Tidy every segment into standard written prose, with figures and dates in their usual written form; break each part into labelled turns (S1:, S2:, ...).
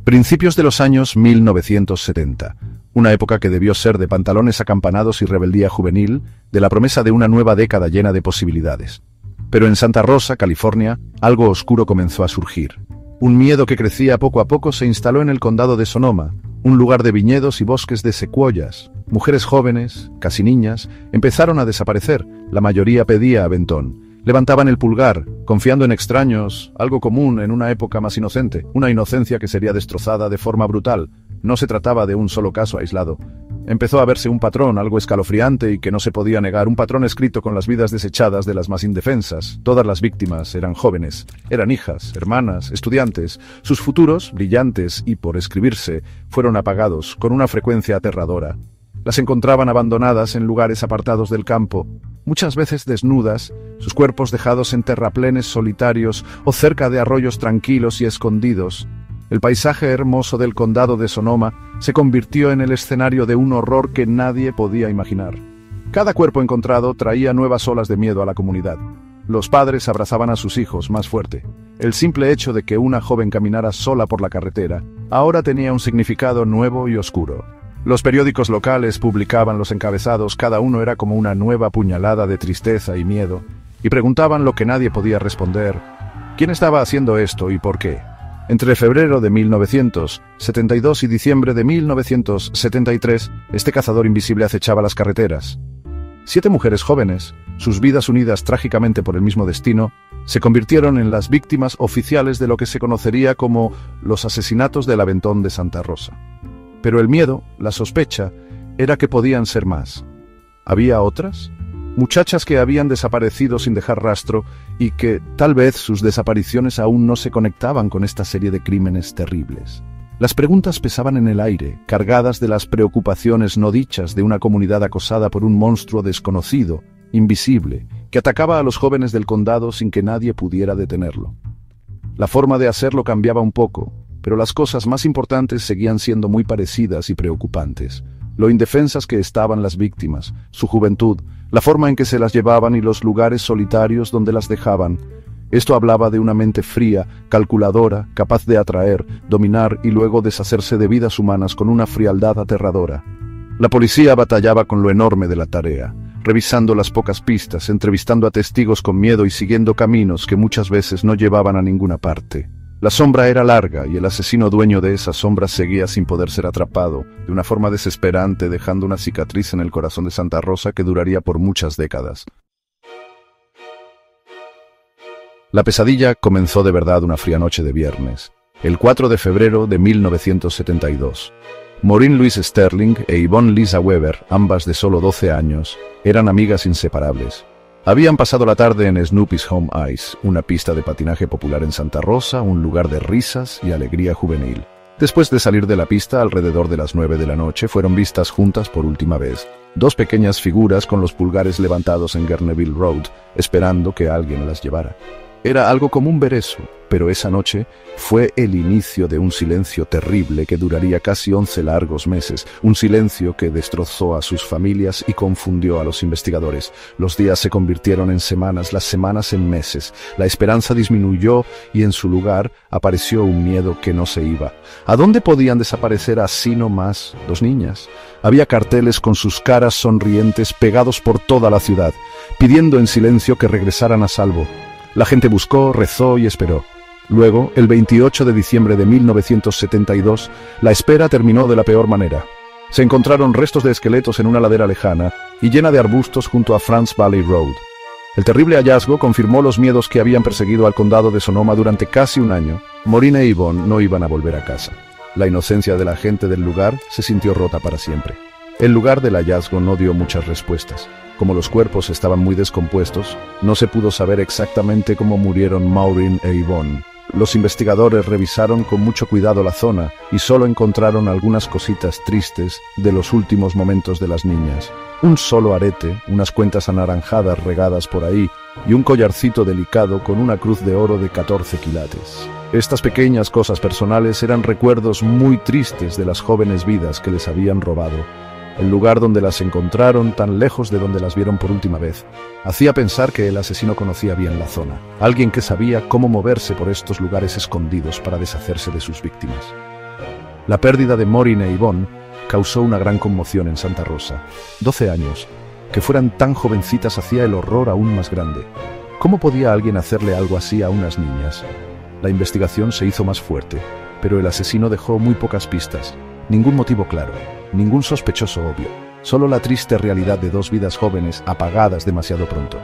S1: Principios de los años 1970, una época que debió ser de pantalones acampanados y rebeldía juvenil, de la promesa de una nueva década llena de posibilidades. Pero en Santa Rosa, California, algo oscuro comenzó a surgir. Un miedo que crecía poco a poco se instaló en el condado de Sonoma, un lugar de viñedos y bosques de secuoyas. Mujeres jóvenes, casi niñas, empezaron a desaparecer. La mayoría pedía aventón. Levantaban el pulgar, confiando en extraños, algo común en una época más inocente, una inocencia que sería destrozada de forma brutal. No se trataba de un solo caso aislado. Empezó a verse un patrón, algo escalofriante y que no se podía negar, un patrón escrito con las vidas desechadas de las más indefensas. Todas las víctimas eran jóvenes, eran hijas, hermanas, estudiantes. Sus futuros, brillantes y por escribirse, fueron apagados con una frecuencia aterradora. Las encontraban abandonadas en lugares apartados del campo, muchas veces desnudas, sus cuerpos dejados en terraplenes solitarios o cerca de arroyos tranquilos y escondidos. El paisaje hermoso del condado de Sonoma se convirtió en el escenario de un horror que nadie podía imaginar. Cada cuerpo encontrado traía nuevas olas de miedo a la comunidad. Los padres abrazaban a sus hijos más fuerte. El simple hecho de que una joven caminara sola por la carretera ahora tenía un significado nuevo y oscuro. Los periódicos locales publicaban los encabezados, cada uno era como una nueva puñalada de tristeza y miedo, y preguntaban lo que nadie podía responder: ¿quién estaba haciendo esto y por qué? Entre febrero de 1972 y diciembre de 1973, este cazador invisible acechaba las carreteras. 7 mujeres jóvenes, sus vidas unidas trágicamente por el mismo destino, se convirtieron en las víctimas oficiales de lo que se conocería como los asesinatos del Aventón de Santa Rosa. Pero el miedo, la sospecha, era que podían ser más. ¿Había otras? Muchachas que habían desaparecido sin dejar rastro y que, tal vez, sus desapariciones aún no se conectaban con esta serie de crímenes terribles. Las preguntas pesaban en el aire, cargadas de las preocupaciones no dichas de una comunidad acosada por un monstruo desconocido, invisible, que atacaba a los jóvenes del condado sin que nadie pudiera detenerlo. La forma de hacerlo cambiaba un poco, pero las cosas más importantes seguían siendo muy parecidas y preocupantes. Lo indefensas que estaban las víctimas, su juventud, la forma en que se las llevaban y los lugares solitarios donde las dejaban. Esto hablaba de una mente fría, calculadora, capaz de atraer, dominar y luego deshacerse de vidas humanas con una frialdad aterradora. La policía batallaba con lo enorme de la tarea, revisando las pocas pistas, entrevistando a testigos con miedo y siguiendo caminos que muchas veces no llevaban a ninguna parte. La sombra era larga y el asesino dueño de esa sombra seguía sin poder ser atrapado, de una forma desesperante, dejando una cicatriz en el corazón de Santa Rosa que duraría por muchas décadas. La pesadilla comenzó de verdad una fría noche de viernes, el 4 de febrero de 1972. Maureen Louise Sterling e Yvonne Lisa Weber, ambas de solo 12 años, eran amigas inseparables. Habían pasado la tarde en Snoopy's Home Ice, una pista de patinaje popular en Santa Rosa, un lugar de risas y alegría juvenil. Después de salir de la pista, alrededor de las 9 de la noche, fueron vistas juntas por última vez. 2 pequeñas figuras con los pulgares levantados en Gurneyville Road, esperando que alguien las llevara. Era algo común ver eso, pero esa noche fue el inicio de un silencio terrible que duraría casi 11 largos meses, un silencio que destrozó a sus familias y confundió a los investigadores. Los días se convirtieron en semanas, las semanas en meses. La esperanza disminuyó y en su lugar apareció un miedo que no se iba. ¿A dónde podían desaparecer así nomás 2 niñas? Había carteles con sus caras sonrientes pegados por toda la ciudad, pidiendo en silencio que regresaran a salvo. La gente buscó, rezó y esperó. Luego, el 28 de diciembre de 1972, la espera terminó de la peor manera. Se encontraron restos de esqueletos en una ladera lejana y llena de arbustos junto a France Valley Road. El terrible hallazgo confirmó los miedos que habían perseguido al condado de Sonoma durante casi un año. Maureen e Yvonne no iban a volver a casa. La inocencia de la gente del lugar se sintió rota para siempre. El lugar del hallazgo no dio muchas respuestas. Como los cuerpos estaban muy descompuestos, no se pudo saber exactamente cómo murieron Maureen e Yvonne. Los investigadores revisaron con mucho cuidado la zona y solo encontraron algunas cositas tristes de los últimos momentos de las niñas. Un solo arete, unas cuentas anaranjadas regadas por ahí y un collarcito delicado con una cruz de oro de 14 quilates. Estas pequeñas cosas personales eran recuerdos muy tristes de las jóvenes vidas que les habían robado. El lugar donde las encontraron, tan lejos de donde las vieron por última vez, hacía pensar que el asesino conocía bien la zona, alguien que sabía cómo moverse por estos lugares escondidos para deshacerse de sus víctimas. La pérdida de Maureen e Yvonne causó una gran conmoción en Santa Rosa. 12 años. Que fueran tan jovencitas hacía el horror aún más grande. ¿Cómo podía alguien hacerle algo así a unas niñas? La investigación se hizo más fuerte, pero el asesino dejó muy pocas pistas. Ningún motivo claro, ningún sospechoso obvio. Solo la triste realidad de dos vidas jóvenes apagadas demasiado pronto.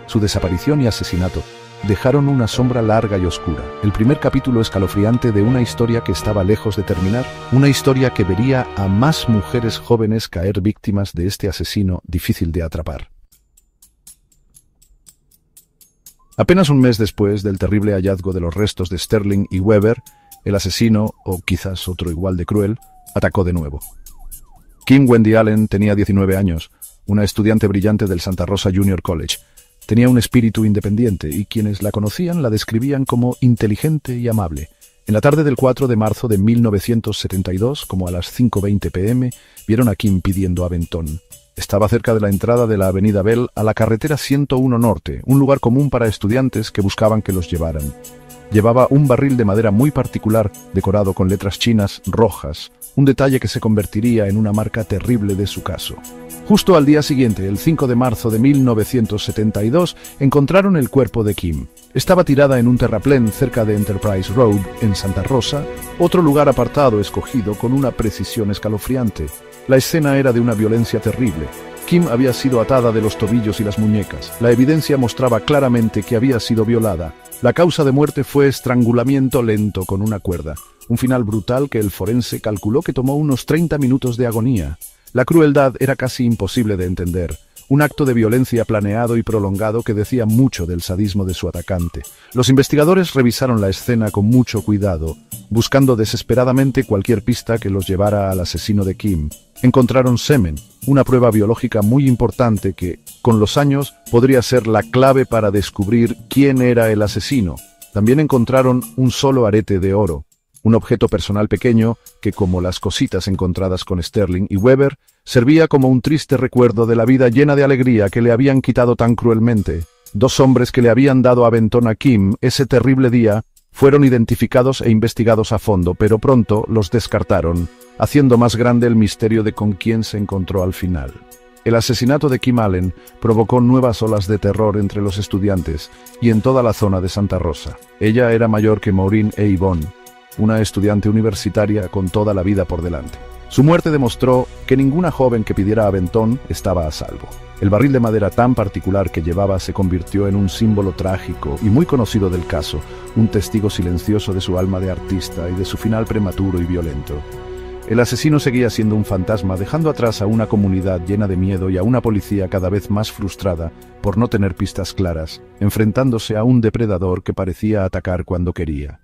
S1: Su desaparición y asesinato dejaron una sombra larga y oscura. El primer capítulo escalofriante de una historia que estaba lejos de terminar, una historia que vería a más mujeres jóvenes caer víctimas de este asesino difícil de atrapar. Apenas un mes después del terrible hallazgo de los restos de Sterling y Weber, el asesino, o quizás otro igual de cruel, atacó de nuevo. Kim Wendy Allen tenía 19 años, una estudiante brillante del Santa Rosa Junior College. Tenía un espíritu independiente y quienes la conocían la describían como inteligente y amable. En la tarde del 4 de marzo de 1972, como a las 5:20 p.m., vieron a Kim pidiendo aventón. Estaba cerca de la entrada de la avenida Bell a la carretera 101 Norte, un lugar común para estudiantes que buscaban que los llevaran. Llevaba un barril de madera muy particular, decorado con letras chinas rojas, un detalle que se convertiría en una marca terrible de su caso. Justo al día siguiente, el 5 de marzo de 1972, encontraron el cuerpo de Kim. Estaba tirada en un terraplén cerca de Enterprise Road, en Santa Rosa, otro lugar apartado escogido con una precisión escalofriante. La escena era de una violencia terrible. Kim había sido atada de los tobillos y las muñecas. La evidencia mostraba claramente que había sido violada. La causa de muerte fue estrangulamiento lento con una cuerda. Un final brutal que el forense calculó que tomó unos 30 minutos de agonía. La crueldad era casi imposible de entender. Un acto de violencia planeado y prolongado que decía mucho del sadismo de su atacante. Los investigadores revisaron la escena con mucho cuidado, buscando desesperadamente cualquier pista que los llevara al asesino de Kim. Encontraron semen, una prueba biológica muy importante que, con los años, podría ser la clave para descubrir quién era el asesino. También encontraron un solo arete de oro, un objeto personal pequeño que, como las cositas encontradas con Sterling y Weber, servía como un triste recuerdo de la vida llena de alegría que le habían quitado tan cruelmente. Dos hombres que le habían dado aventón a Kim ese terrible día fueron identificados e investigados a fondo, pero pronto los descartaron, haciendo más grande el misterio de con quién se encontró al final. El asesinato de Kim Allen provocó nuevas olas de terror entre los estudiantes y en toda la zona de Santa Rosa. Ella era mayor que Maureen e Yvonne, una estudiante universitaria con toda la vida por delante. Su muerte demostró que ninguna joven que pidiera aventón estaba a salvo. El barril de madera tan particular que llevaba se convirtió en un símbolo trágico y muy conocido del caso, un testigo silencioso de su alma de artista y de su final prematuro y violento. El asesino seguía siendo un fantasma, dejando atrás a una comunidad llena de miedo y a una policía cada vez más frustrada por no tener pistas claras, enfrentándose a un depredador que parecía atacar cuando quería.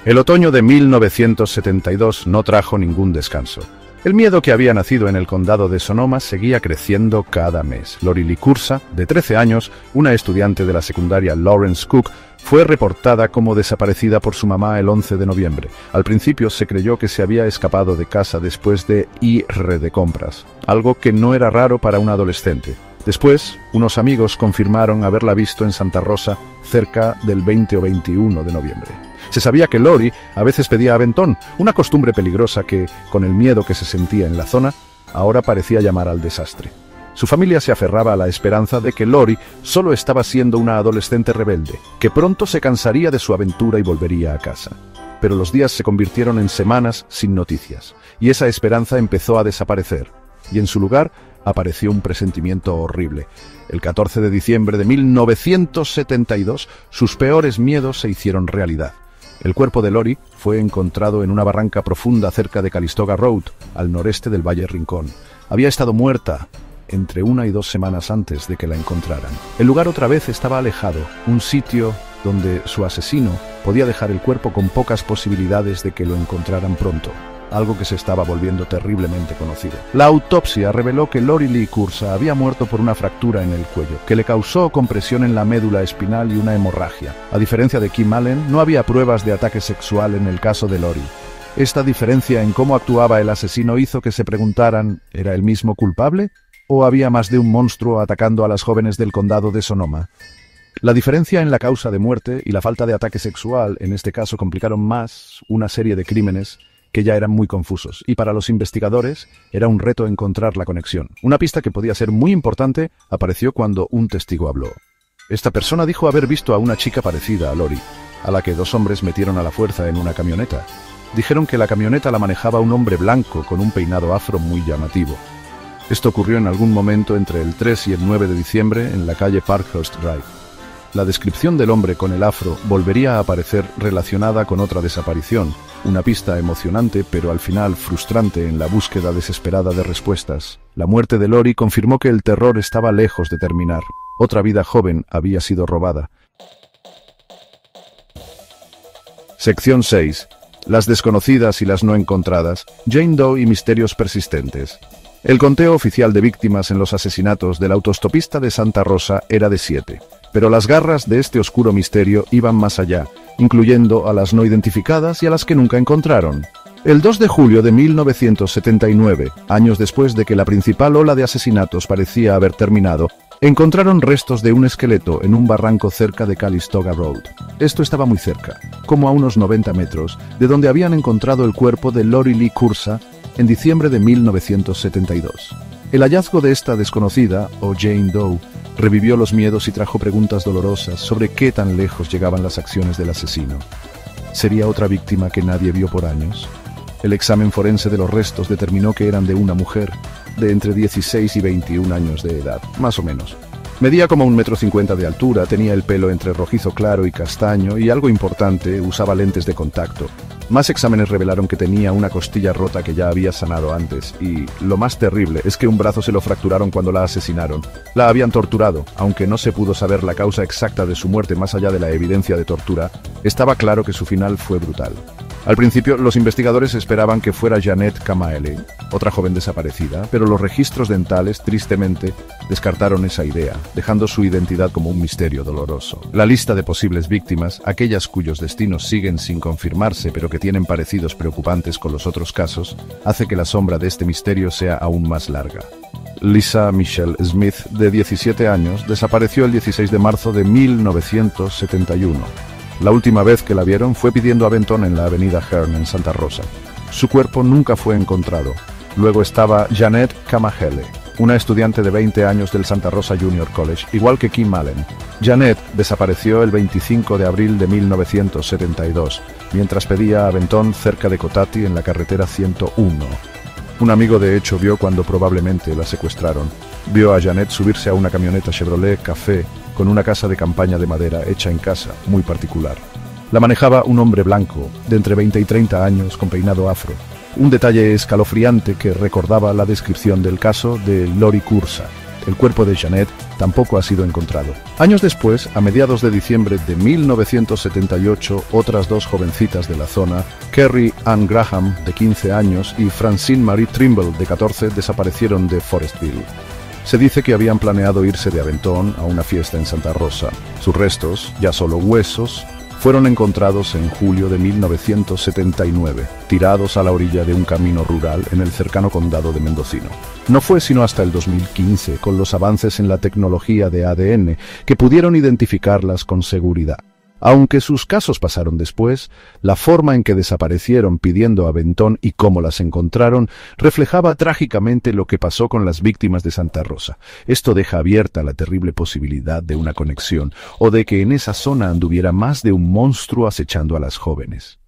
S1: El otoño de 1972 no trajo ningún descanso. El miedo que había nacido en el condado de Sonoma seguía creciendo cada mes. Lori Lee Cursa, de 13 años, una estudiante de la secundaria Lawrence Cook, fue reportada como desaparecida por su mamá el 11 de noviembre. Al principio se creyó que se había escapado de casa después de ir de compras, algo que no era raro para un adolescente. Después, unos amigos confirmaron haberla visto en Santa Rosa cerca del 20 o 21 de noviembre. Se sabía que Lori a veces pedía aventón, una costumbre peligrosa que, con el miedo que se sentía en la zona, ahora parecía llamar al desastre. Su familia se aferraba a la esperanza de que Lori solo estaba siendo una adolescente rebelde, que pronto se cansaría de su aventura y volvería a casa. Pero los días se convirtieron en semanas sin noticias, y esa esperanza empezó a desaparecer, y en su lugar apareció un presentimiento horrible. El 14 de diciembre de 1972, sus peores miedos se hicieron realidad. El cuerpo de Lori fue encontrado en una barranca profunda cerca de Calistoga Road, al noreste del Valle Rincón. Había estado muerta entre 1 y 2 semanas antes de que la encontraran. El lugar otra vez estaba alejado, un sitio donde su asesino podía dejar el cuerpo con pocas posibilidades de que lo encontraran pronto, algo que se estaba volviendo terriblemente conocido. La autopsia reveló que Lori Lee Cursa había muerto por una fractura en el cuello, que le causó compresión en la médula espinal y una hemorragia. A diferencia de Kim Allen, no había pruebas de ataque sexual en el caso de Lori. Esta diferencia en cómo actuaba el asesino hizo que se preguntaran, ¿era el mismo culpable? ¿O había más de un monstruo atacando a las jóvenes del condado de Sonoma? La diferencia en la causa de muerte y la falta de ataque sexual en este caso complicaron más una serie de crímenes que ya eran muy confusos, y para los investigadores era un reto encontrar la conexión. Una pista que podía ser muy importante apareció cuando un testigo habló. Esta persona dijo haber visto a una chica parecida a Lori, a la que dos hombres metieron a la fuerza en una camioneta. Dijeron que la camioneta la manejaba un hombre blanco con un peinado afro muy llamativo. Esto ocurrió en algún momento entre el 3 y el 9 de diciembre en la calle Parkhurst Drive. La descripción del hombre con el afro volvería a aparecer relacionada con otra desaparición, una pista emocionante pero al final frustrante en la búsqueda desesperada de respuestas. La muerte de Lori confirmó que el terror estaba lejos de terminar. Otra vida joven había sido robada. Sección 6. Las desconocidas y las no encontradas, Jane Doe y misterios persistentes. El conteo oficial de víctimas en los asesinatos del autostopista de Santa Rosa era de 7. Pero las garras de este oscuro misterio iban más allá, incluyendo a las no identificadas y a las que nunca encontraron. El 2 de julio de 1979, años después de que la principal ola de asesinatos parecía haber terminado, encontraron restos de un esqueleto en un barranco cerca de Calistoga Road. Esto estaba muy cerca, como a unos 90 metros, de donde habían encontrado el cuerpo de Lori Lee Cursa en diciembre de 1972. El hallazgo de esta desconocida, o Jane Doe, revivió los miedos y trajo preguntas dolorosas sobre qué tan lejos llegaban las acciones del asesino. ¿Sería otra víctima que nadie vio por años? El examen forense de los restos determinó que eran de una mujer, de entre 16 y 21 años de edad, más o menos. Medía como 1,50 m de altura, tenía el pelo entre rojizo claro y castaño y, algo importante, usaba lentes de contacto. Más exámenes revelaron que tenía una costilla rota que ya había sanado antes, y lo más terrible es que un brazo se lo fracturaron cuando la asesinaron. La habían torturado, aunque no se pudo saber la causa exacta de su muerte más allá de la evidencia de tortura, estaba claro que su final fue brutal. Al principio, los investigadores esperaban que fuera Jeanette Camaele, otra joven desaparecida, pero los registros dentales, tristemente, descartaron esa idea, dejando su identidad como un misterio doloroso. La lista de posibles víctimas, aquellas cuyos destinos siguen sin confirmarse pero que tienen parecidos preocupantes con los otros casos, hace que la sombra de este misterio sea aún más larga. Lisa Michelle Smith, de 17 años, desapareció el 16 de marzo de 1971. La última vez que la vieron fue pidiendo aventón en la avenida Hearn en Santa Rosa. Su cuerpo nunca fue encontrado. Luego estaba Jeanette Camaele, una estudiante de 20 años del Santa Rosa Junior College, igual que Kim Allen. Jeanette desapareció el 25 de abril de 1972, mientras pedía aventón cerca de Cotati en la carretera 101. Un amigo de hecho vio cuando probablemente la secuestraron. Vio a Jeanette subirse a una camioneta Chevrolet Café con una casa de campaña de madera hecha en casa, muy particular. La manejaba un hombre blanco, de entre 20 y 30 años, con peinado afro. Un detalle escalofriante que recordaba la descripción del caso de Lori Cursa. El cuerpo de Jeanette tampoco ha sido encontrado. Años después, a mediados de diciembre de 1978, otras dos jovencitas de la zona, Kerry Ann Graham, de 15 años, y Francine Marie Trimble, de 14, desaparecieron de Forestville. Se dice que habían planeado irse de aventón a una fiesta en Santa Rosa. Sus restos, ya solo huesos, fueron encontrados en julio de 1979, tirados a la orilla de un camino rural en el cercano condado de Mendocino. No fue sino hasta el 2015, con los avances en la tecnología de ADN, que pudieron identificarlas con seguridad. Aunque sus casos pasaron después, la forma en que desaparecieron pidiendo aventón y cómo las encontraron reflejaba trágicamente lo que pasó con las víctimas de Santa Rosa. Esto deja abierta la terrible posibilidad de una conexión, o de que en esa zona anduviera más de un monstruo acechando a las jóvenes.